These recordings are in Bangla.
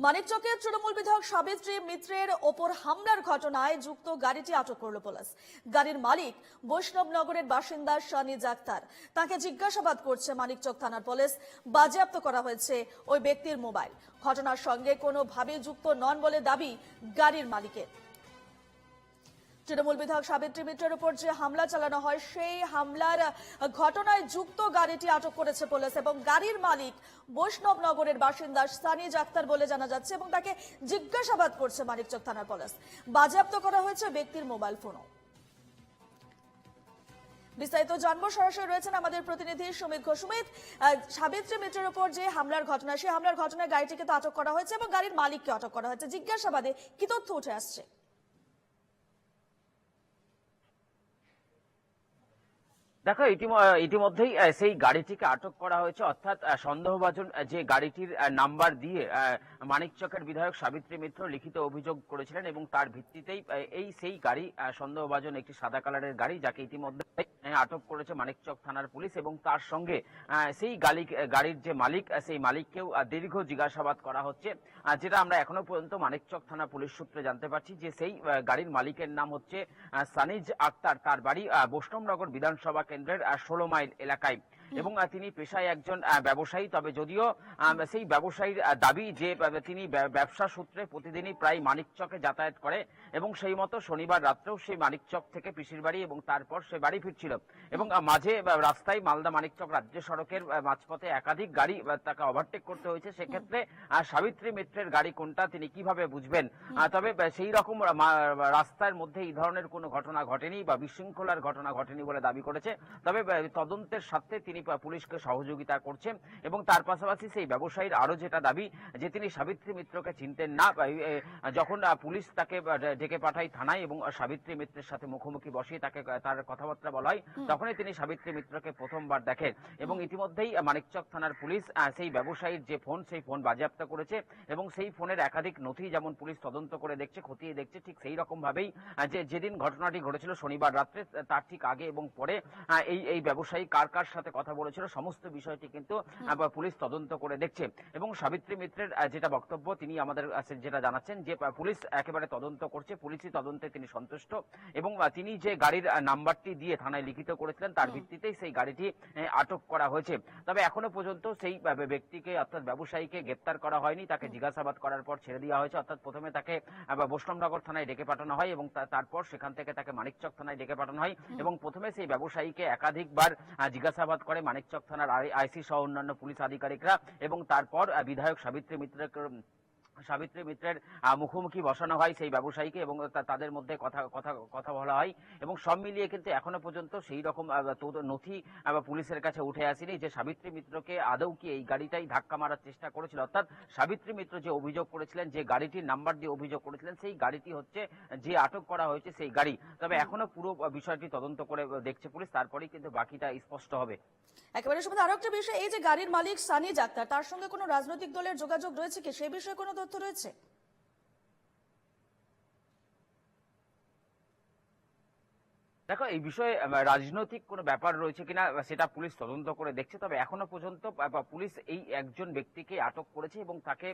মানিকচকের তৃণমূল বিধায়ক সাবিত্রী মিত্রের ওপর হামলার ঘটনায় যুক্ত গাড়িটি আটক করল পুলিশ। গাড়ির মালিক বৈষ্ণবনগরের বাসিন্দা শানিজ আক্তার। তাকে জিজ্ঞাসাবাদ করছে মানিকচক থানার পুলিশ। বাজেয়াপ্ত করা হয়েছে ওই ব্যক্তির মোবাইল। ঘটনার সঙ্গে কোনোভাবে যুক্ত নন বলে দাবি গাড়ির মালিকের। তৃণমূল বিধায়ক সাবিত্রী মিত্রের উপর যে হামলা চালানো হয় সেই হামলার ঘটনায় যুক্ত গাড়িটি আটক করেছে পুলিশ এবং গাড়ির মালিক বৈষ্ণবনগরের বাসিন্দা শানিজ আক্তার বলে জানা যাচ্ছে এবং তাকে জিজ্ঞাসাবাদ করছে মানিকচক থানার পুলিশ। বাজেয়াপ্ত করা হয়েছে ব্যক্তির মোবাইল ফোনও। বিস্তারিত জানবো, সরাসরি রয়েছেন আমাদের প্রতিনিধি সুমিত ঘোষ। সুমিত, সাবিত্রী মিত্রের উপর যে হামলার ঘটনা, সেই হামলার ঘটনায় গাড়িটিকে তো আটক করা হয়েছে এবং গাড়ির মালিককে আটক করা হয়েছে। জিজ্ঞাসাবাদে কি তথ্য উঠে আসছে? দেখো, ইতিমধ্যেই সেই গাড়িটিকে আটক করা হয়েছে, অর্থাৎ সন্দেহভাজন যে গাড়িটির নাম্বার দিয়ে মানিকচকের বিধায়ক সাবিত্রী মিত্র লিখিত অভিযোগ করেছিলেন এবং তার ভিত্তিতেই সেই গাড়ি সন্দেহভাজন একটি সাদা কালারের গাড়ি, যাকে ইতিমধ্যে আটক করেছে মানিকচক থানার পুলিশ এবং তার সঙ্গে সেই গাড়ির যে মালিক, সেই মালিককেও দীর্ঘ জিজ্ঞাসাবাদ করা হচ্ছে। যেটা আমরা এখনো পর্যন্ত মানিকচক থানা পুলিশ সূত্রে জানতে পারছি যে সেই গাড়ির মালিকের নাম হচ্ছে শানিজ আক্তার। তার বাড়ি বৈষ্ণবনগর বিধানসভা কেন্দ্রের 16 মাইল এলাকায় এবং তিনি পেশায় একজন ব্যবসায়ী। তবে যদিও সেই ব্যবসায়ীর দাবি যে তিনি ব্যবসা সূত্রে প্রতিদিনই প্রায় মানিকচকে যাতায়াত করে এবং সেই মতো শনিবার রাত্রেও সেই মানিকচক থেকে পিসির বাড়ি এবং তারপর সে বাড়ি ফিরছিল এবং মাঝে রাস্তায় মালদা মানিকচক রাজ্য সড়কের মাঝপথে একাধিক গাড়ি তাকে ওভারটেক করতে হয়েছে। সেক্ষেত্রে সাবিত্রী মিত্রের গাড়ি কোনটা তিনি কিভাবে বুঝবেন? তবে সেই রকম রাস্তার মধ্যে এই ধরনের কোনো ঘটনা ঘটেনি বা বিশৃঙ্খলার ঘটনা ঘটেনি বলে দাবি করেছে। তবে তদন্তের স্বার্থে তিনি পুলিশকে সহযোগিতা করছেন এবং তার পাশাপাশি সেই ব্যবসায়ীর আরো যেটা দাবি যে তিনি সাবিত্রী মিত্রকে চিনতেন না। যখন পুলিশ তাকে ডেকে পাঠায় থানায় এবং সাবিত্রী মিত্রের সাথে মুখোমুখি বসিয়ে তার কথাবার্তা বলা হয়, তখনই তিনি সাবিত্রী মিত্রকে প্রথমবার দেখেন এবং ইতিমধ্যেই মানিকচক থানার পুলিশ সেই ব্যবসায়ীর যে ফোন, সেই ফোন বাজেয়াপ্ত করেছে এবং সেই ফোনের একাধিক নথি যেমন পুলিশ তদন্ত করে দেখছে, খতিয়ে দেখছে, ঠিক সেই রকম ভাবেই যেদিন ঘটনাটি ঘটেছিল শনিবার রাত্রে, তার ঠিক আগে এবং পরে এই ব্যবসায়ী কার কার সাথে কথা বলেছিল সমস্ত বিষয়টি কিন্তু পুলিশ তদন্ত করে দেখছে এবং সাবিত্রী মিত্রের যেটা বক্তব্য, তিনি আমাদের যেটা জানাচ্ছেন যে পুলিশ একেবারে তদন্ত করছে, পুলিশই তদন্তে তিনি সন্তুষ্ট এবং তিনি যে গাড়ির নাম্বারটি দিয়ে থানায় লিখিত করেছিলেন তার ভিত্তিতেই সেই গাড়িটি আটক করা হয়েছে। তবে এখনো পর্যন্ত সেই ব্যক্তিকে অর্থাৎ ব্যবসায়ীকে গ্রেপ্তার করা হয়নি। তাকে জিজ্ঞাসাবাদ করার পর ছেড়ে দেওয়া হয়েছে, অর্থাৎ প্রথমে তাকে বৈষ্ণবনগর থানায় ডেকে পাঠানো হয় এবং তারপর সেখান থেকে তাকে মানিকচক থানায় ডেকে পাঠানো হয় এবং প্রথমে সেই ব্যবসায়ীকে একাধিকবার জিজ্ঞাসাবাদ করে মানিকচক থানার আইসি সহ অন্যান্য পুলিশ আধিকারিকরা এবং তারপর বিধায়ক সাবিত্রী মিত্রের মুখোমুখি বসানো হয় সেই ব্যবসায়ীকে এবং তাদের মধ্যে কথা বলা হয় এবং সব মিলিয়ে কিন্তু এখনো পর্যন্ত সেই রকম নথি পুলিশের কাছে উঠে আসেনি যে সাবিত্রী মিত্রকে আদৌ কি এই গাড়িটাই ধাক্কা মারার চেষ্টা করেছিল। অর্থাৎ সাবিত্রী মিত্র যে অভিযোগ করেছিলেন, যে গাড়িটির নাম্বার দিয়ে অভিযোগ করেছিলেন, সেই গাড়িটি হচ্ছে যে আটক করা হয়েছে সেই গাড়ি। তবে এখনো পুরো বিষয়টি তদন্ত করে দেখছে পুলিশ, তারপরেই কিন্তু বাকিটা স্পষ্ট হবে। একেবারে সুবিধা। আরো একটা বিষয়, এই যে গাড়ির মালিক শানিজ আক্তার, তার সঙ্গে কোনো রাজনৈতিক দলের যোগাযোগ রয়েছে কি, সেই বিষয়ে কোনো তথ্য রয়েছে? দেখো, এই বিষয়ে রাজনৈতিক কোনো ব্যাপার রয়েছে কিনা সেটা পুলিশ তদন্ত করে দেখছে। তবে এখনো পর্যন্ত পুলিশ এই একজন ব্যক্তিকে আটক করেছে এবং তাকে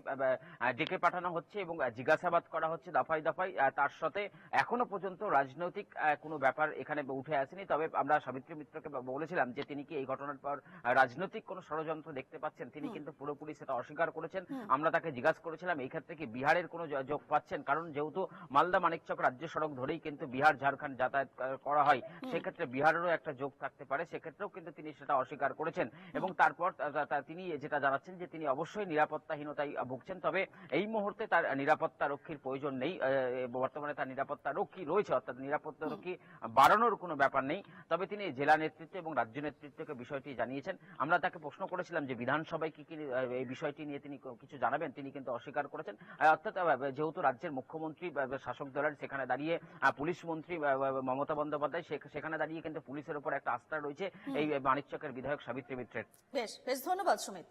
ডেকে পাঠানো হচ্ছে এবং জিজ্ঞাসাবাদ করা হচ্ছে দফায় দফায়। তার সাথে এখনো পর্যন্ত রাজনৈতিক কোনো ব্যাপার এখানে উঠে আসেনি। তবে আমরা সাবিত্রী মিত্রকে বলেছিলাম যে তিনি কি এই ঘটনার পর রাজনৈতিক কোনো ষড়যন্ত্র দেখতে পাচ্ছেন, তিনি কিন্তু পুরোপুরি সেটা অস্বীকার করেছেন। আমরা তাকে জিজ্ঞাসা করেছিলাম এই ক্ষেত্রে কি বিহারের কোনো যোগ পাচ্ছেন, কারণ যেহেতু মালদা মানিকচক রাজ্য সড়ক ধরেই কিন্তু বিহার ঝাড়খণ্ড যাতায়াত করা হয়, সেক্ষেত্রে বিহারেরও একটা যোগ থাকতে পারে, সেক্ষেত্রেও কিন্তু তিনি সেটা অস্বীকার করেছেন এবং তারপর তিনি যেটা জানাচ্ছেন যে তিনি অবশ্যই নিরাপত্তাহীনতায় ভুগছেন। তবে এই মুহূর্তে তার নিরাপত্তা রক্ষীর প্রয়োজন নেই, বর্তমানে তার নিরাপত্তা রক্ষী রয়েছে, অর্থাৎ নিরাপত্তা রক্ষী বাড়ানোর কোনো ব্যাপার নেই। তবে তিনি জেলা নেতৃত্ব এবং রাজ্য নেতৃত্বকে বিষয়টি জানিয়েছেন। আমরা তাকে প্রশ্ন করেছিলাম যে বিধানসভায় কি এই বিষয়টি নিয়ে তিনি কিছু জানাবেন, তিনি কিন্তু অস্বীকার করেছেন। অর্থাৎ যেহেতু রাজ্যের মুখ্যমন্ত্রী শাসক দলের, সেখানে দাঁড়িয়ে পুলিশ মন্ত্রী মমতা বন্দ্যোপাধ্যায়, সেখানে দাঁড়িয়ে কিন্তু পুলিশের উপর একটা আস্থা রয়েছে এই মানিকচকের বিধায়ক সাবিত্রী মিত্রের। বেশ বেশ, ধন্যবাদ সুমিত।